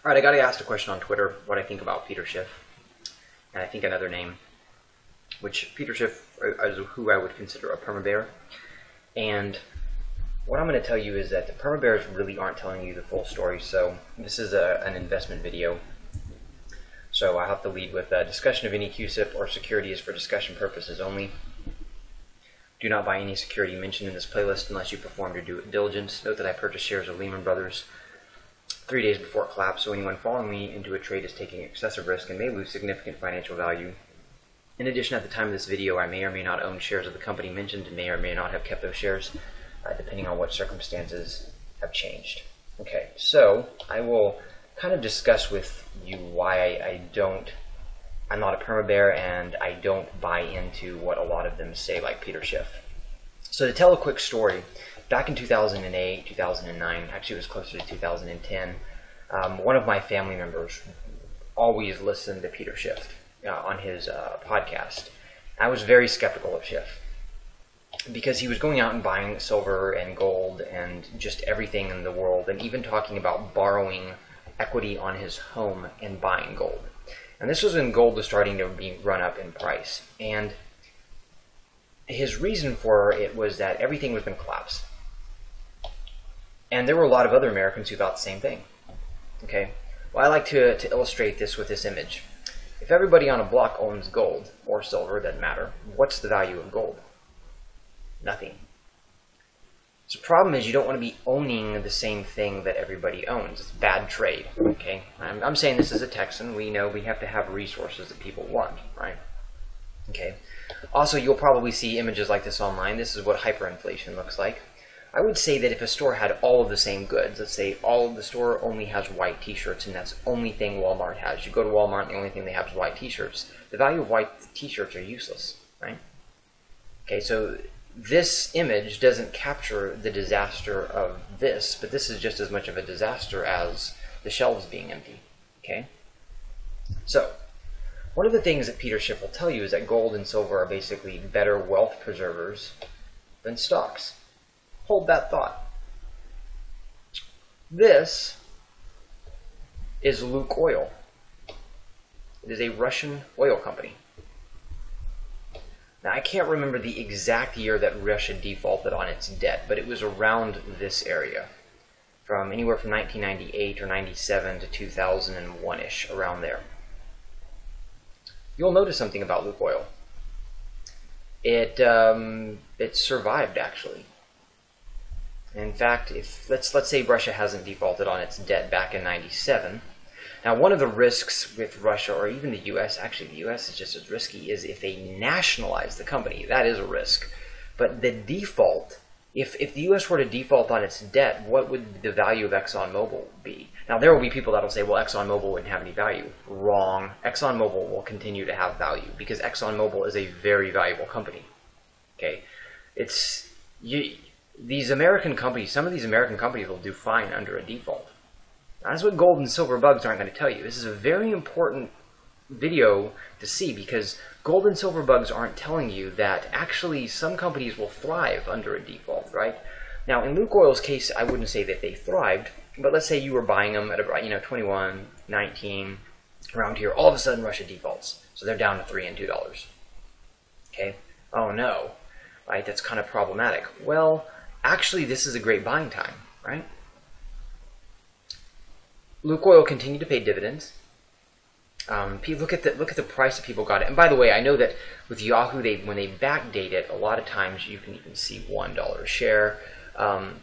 Alright, I got asked a question on Twitter, what I think about Peter Schiff, and I think another name, which Peter Schiff is who I would consider a PermaBear, and what I'm going to tell you is that the PermaBears really aren't telling you the full story, so this is an investment video, so I have to lead with a discussion of any QSIP or security is for discussion purposes only. Do not buy any security mentioned in this playlist unless you perform your due diligence. Note that I purchased shares of Lehman Brothers 3 days before it collapsed, so anyone following me into a trade is taking excessive risk and may lose significant financial value. In addition, at the time of this video, I may or may not own shares of the company mentioned and may or may not have kept those shares, depending on what circumstances have changed. Okay, so I will kind of discuss with you why I'm not a PermaBear and I don't buy into what a lot of them say, like Peter Schiff. So to tell a quick story, back in 2008, 2009, actually it was closer to 2010, one of my family members always listened to Peter Schiff on his podcast. I was very skeptical of Schiff because he was going out and buying silver and gold and just everything in the world, and even talking about borrowing equity on his home and buying gold. And this was when gold was starting to be run up in price. And his reason for it was that everything was going to collapse. And there were a lot of other Americans who thought the same thing. Okay, well, I like to illustrate this with this image. If everybody on a block owns gold or silver, doesn't matter, what's the value of gold? Nothing. So the problem is you don't want to be owning the same thing that everybody owns. It's bad trade. Okay, I'm saying this as a Texan. We know we have to have resources that people want, right? Okay. Also, you'll probably see images like this online. This is what hyperinflation looks like. I would say that if a store had all of the same goods, let's say the store only has white t-shirts and that's the only thing Walmart has. You go to Walmart and the only thing they have is white t-shirts. The value of white t-shirts are useless, right? Okay, so this image doesn't capture the disaster of this, but this is just as much of a disaster as the shelves being empty, okay? So, one of the things that Peter Schiff will tell you is that gold and silver are basically better wealth preservers than stocks. Hold that thought. This is Lukoil. It is a Russian oil company. Now, I can't remember the exact year that Russia defaulted on its debt, but it was around this area, from anywhere from 1998 or 97 to 2001-ish, around there. You'll notice something about Lukoil. It survived, actually. In fact, if let's say Russia hasn't defaulted on its debt back in 97. Now, one of the risks with Russia, or even the U.S., actually the U.S. is just as risky, is if they nationalize the company. That is a risk. But the default, if the U.S. were to default on its debt, what would the value of ExxonMobil be? Now, there will be people that will say, well, ExxonMobil wouldn't have any value. Wrong. ExxonMobil will continue to have value because ExxonMobil is a very valuable company. Okay? These American companies, some of these American companies will do fine under a default. That's what gold and silver bugs aren't going to tell you. This is a very important video to see because gold and silver bugs aren't telling you that actually some companies will thrive under a default, right? Now, in Lukoil's case, I wouldn't say that they thrived, but let's say you were buying them at about 21, 19, around here. All of a sudden, Russia defaults, so they're down to $3 and $2. Okay? Oh no, right? That's kind of problematic. Well, actually, this is a great buying time, right? Lukoil continued to pay dividends. Look at the price that people got it. And by the way, I know that with Yahoo, when they backdate it, a lot of times you can even see $1 a share.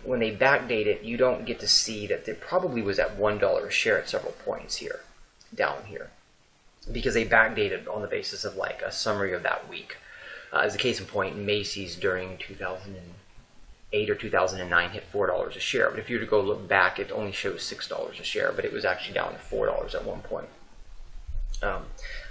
When they backdate it, you don't get to see that it probably was at $1 a share at several points here, down here, because they backdated on the basis of like a summary of that week. As a case in point, Macy's during 2008 or 2009 hit $4 a share. But if you were to go look back, it only shows $6 a share, but it was actually down to $4 at one point. It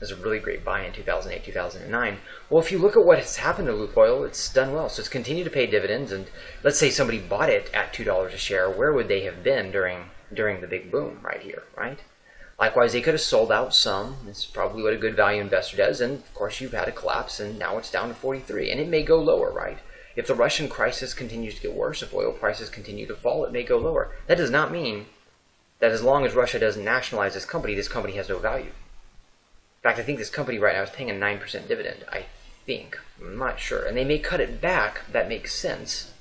was a really great buy in 2008, 2009. Well, if you look at what has happened to Lukoil, it's done well. So it's continued to pay dividends, and let's say somebody bought it at $2 a share, where would they have been during the big boom right here, right? Likewise, they could have sold out some. This is probably what a good value investor does, and of course you've had a collapse, and now it's down to 43, and it may go lower, right? If the Russian crisis continues to get worse, if oil prices continue to fall, it may go lower. That does not mean that as long as Russia doesn't nationalize this company has no value. In fact, I think this company right now is paying a 9% dividend, I think. I'm not sure. And they may cut it back. That makes sense.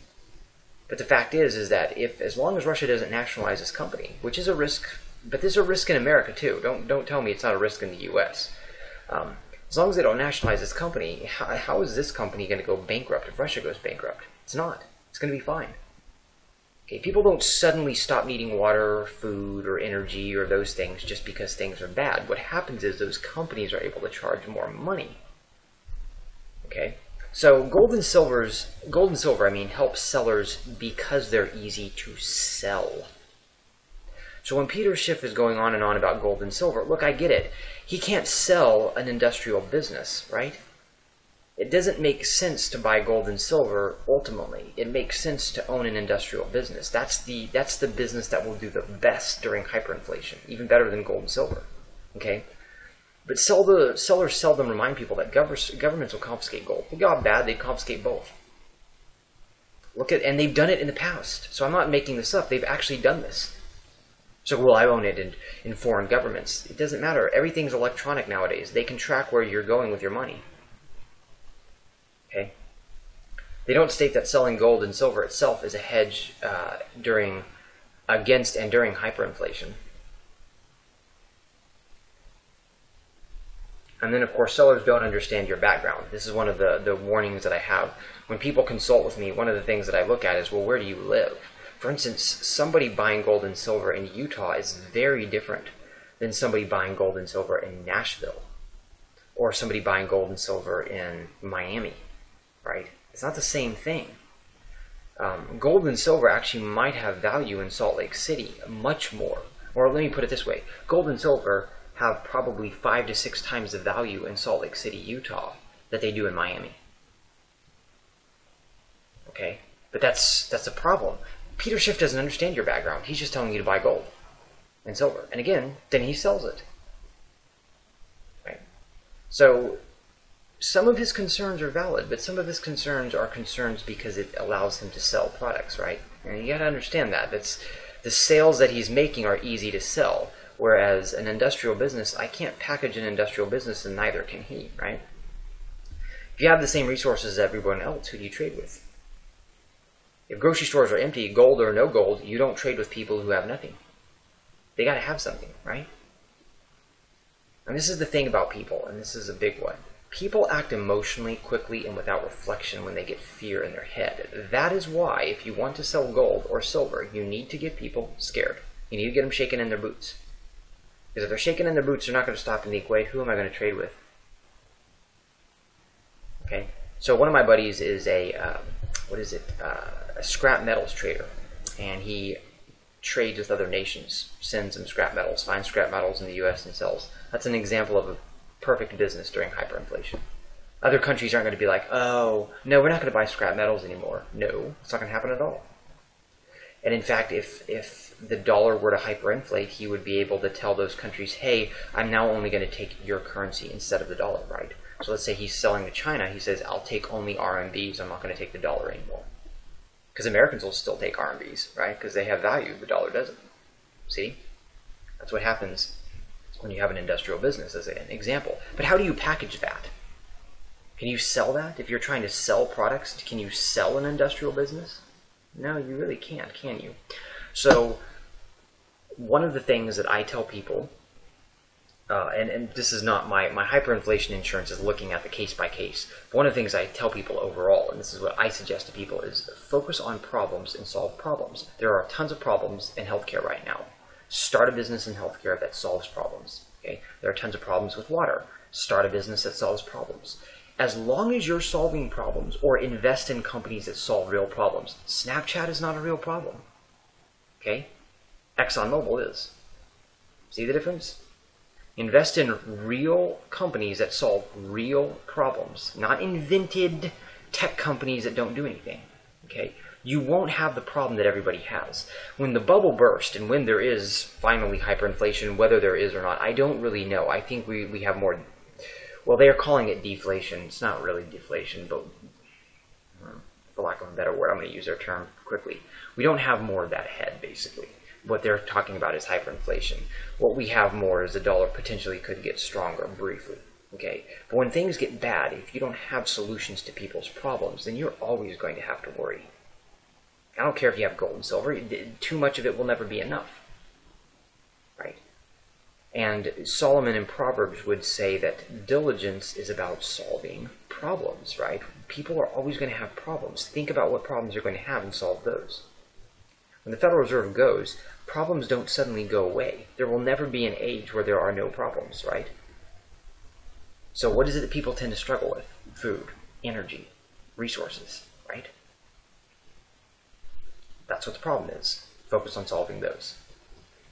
But the fact is that as long as Russia doesn't nationalize this company, which is a risk, but there's a risk in America too. Don't tell me it's not a risk in the U.S. As long as they don't nationalize this company, how is this company going to go bankrupt if Russia goes bankrupt? It's not. It's going to be fine. Okay, people don't suddenly stop needing water, or food, or energy, or those things just because things are bad. What happens is those companies are able to charge more money. Okay, so gold and silver, help sellers because they're easy to sell. So when Peter Schiff is going on and on about gold and silver, look, I get it. He can't sell an industrial business, right? It doesn't make sense to buy gold and silver ultimately. It makes sense to own an industrial business. That's the business that will do the best during hyperinflation, even better than gold and silver. Okay? But sellers seldom remind people that governments will confiscate gold. If they got bad, they'd confiscate both. And they've done it in the past. So I'm not making this up. They've actually done this. So, well, I own it in foreign governments. It doesn't matter. Everything's electronic nowadays. They can track where you're going with your money. Okay? They don't state that selling gold and silver itself is a hedge against and during hyperinflation. And then, of course, sellers don't understand your background. This is one of the warnings that I have. When people consult with me, one of the things that I look at is, well, where do you live? For instance, somebody buying gold and silver in Utah is very different than somebody buying gold and silver in Nashville or somebody buying gold and silver in Miami, right? It's not the same thing. Gold and silver actually might have value in Salt Lake City, much more. Or let me put it this way. Gold and silver have probably 5 to 6 times the value in Salt Lake City, Utah, that they do in Miami. Okay? But that's a problem. Peter Schiff doesn't understand your background. He's just telling you to buy gold and silver. And again, then he sells it. Right? So some of his concerns are valid, but some of his concerns are concerns because it allows him to sell products, right? And you got to understand that. The sales that he's making are easy to sell, whereas an industrial business, I can't package an industrial business and neither can he, right? If you have the same resources as everyone else, who do you trade with? If grocery stores are empty, gold or no gold, you don't trade with people who have nothing. They got to have something, right? And this is the thing about people, and this is a big one. People act emotionally, quickly, and without reflection when they get fear in their head. That is why, if you want to sell gold or silver, you need to get people scared. You need to get them shaking in their boots. Because if they're shaking in their boots, they're not going to stop and think, wait, who am I going to trade with? Okay? So one of my buddies is a scrap metals trader, and he trades with other nations, sends them scrap metals, finds scrap metals in the U.S. and sells. That's an example of a perfect business during hyperinflation. Other countries aren't going to be like, oh, no, we're not going to buy scrap metals anymore. No, it's not going to happen at all. And in fact, if the dollar were to hyperinflate, he would be able to tell those countries, hey, I'm now only going to take your currency instead of the dollar, right? So let's say he's selling to China. He says, I'll take only RMBs. I'm not going to take the dollar anymore. Because Americans will still take RMBs, right? Because they have value. The dollar doesn't. See? That's what happens when you have an industrial business, as an example. But how do you package that? Can you sell that? If you're trying to sell products, can you sell an industrial business? No, you really can't, can you? So one of the things that I tell people, and this is not my hyperinflation insurance is looking at the case by case. But one of the things I tell people overall, and this is what I suggest to people, is focus on problems and solve problems. There are tons of problems in healthcare right now. Start a business in healthcare that solves problems. Okay? There are tons of problems with water. Start a business that solves problems. As long as you're solving problems or invest in companies that solve real problems. Snapchat is not a real problem. Okay? ExxonMobil is. See the difference? Invest in real companies that solve real problems, not invented tech companies that don't do anything. Okay? You won't have the problem that everybody has. When the bubble burst and when there is finally hyperinflation, whether there is or not, I don't really know. I think we have more. Well, they are calling it deflation. It's not really deflation, but for lack of a better word, I'm going to use their term quickly. We don't have more of that ahead, basically. What they're talking about is hyperinflation. What we have more is the dollar potentially could get stronger briefly. Okay, but when things get bad, if you don't have solutions to people's problems, then you're always going to have to worry. I don't care if you have gold and silver, too much of it will never be enough. Right? And Solomon in Proverbs would say that diligence is about solving problems, right? People are always going to have problems. Think about what problems you're going to have and solve those. When the Federal Reserve goes, problems don't suddenly go away. There will never be an age where there are no problems, right? So what is it that people tend to struggle with? Food, energy, resources, right? That's what the problem is. Focus on solving those.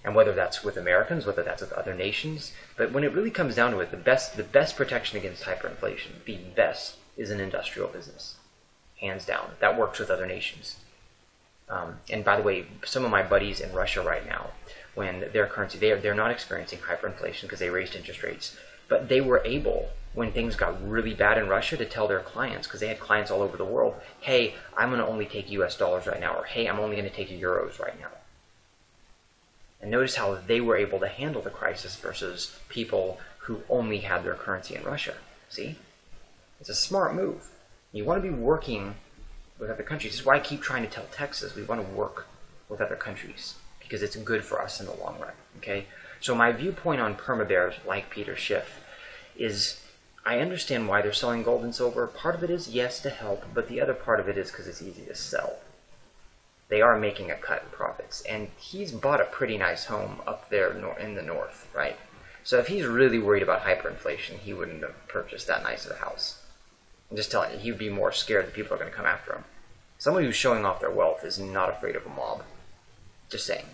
And whether that's with Americans, whether that's with other nations, but when it really comes down to it, the best protection against hyperinflation, the best, is an industrial business. Hands down. That works with other nations. And by the way, some of my buddies in Russia right now, when their currency, they're not experiencing hyperinflation because they raised interest rates, but they were able, when things got really bad in Russia, to tell their clients, because they had clients all over the world, hey, I'm going to only take US dollars right now, or hey, I'm only going to take euros right now. And notice how they were able to handle the crisis versus people who only had their currency in Russia. See? It's a smart move. You want to be working with other countries. This is why I keep trying to tell Texas we want to work with other countries, because it's good for us in the long run. Okay? So my viewpoint on PermaBears, like Peter Schiff, is I understand why they're selling gold and silver. Part of it is, yes, to help, but the other part of it is because it's easy to sell. They are making a cut in profits, and he's bought a pretty nice home up there in the north, right? So if he's really worried about hyperinflation, he wouldn't have purchased that nice of a house. I'm just telling you, he'd be more scared that people are going to come after him. Someone who's showing off their wealth is not afraid of a mob. Just saying.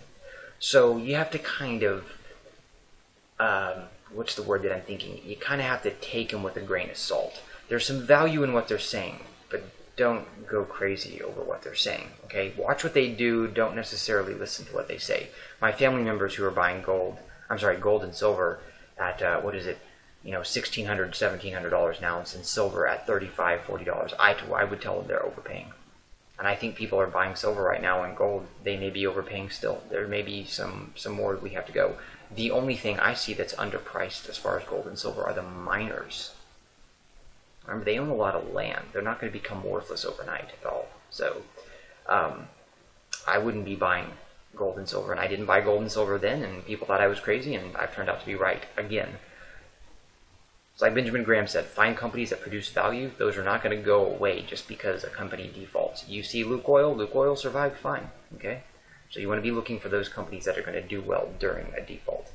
So you have to kind of, what's the word that I'm thinking? You kind of have to take them with a grain of salt. There's some value in what they're saying, but don't go crazy over what they're saying, okay? Watch what they do, don't necessarily listen to what they say. My family members who are buying gold and silver at, what is it, $1,600, $1,700 an ounce, and silver at $35, $40, I would tell them they're overpaying. And I think people are buying silver right now and gold, they may be overpaying still. There may be some more we have to go. The only thing I see that's underpriced as far as gold and silver are the miners. Remember, they own a lot of land. They're not going to become worthless overnight at all. So I wouldn't be buying gold and silver. And I didn't buy gold and silver then, and people thought I was crazy, and I've turned out to be right again. It's like Benjamin Graham said, find companies that produce value. Those are not going to go away just because a company defaults. You see Luke Oil survived fine. Okay, so you want to be looking for those companies that are going to do well during a default.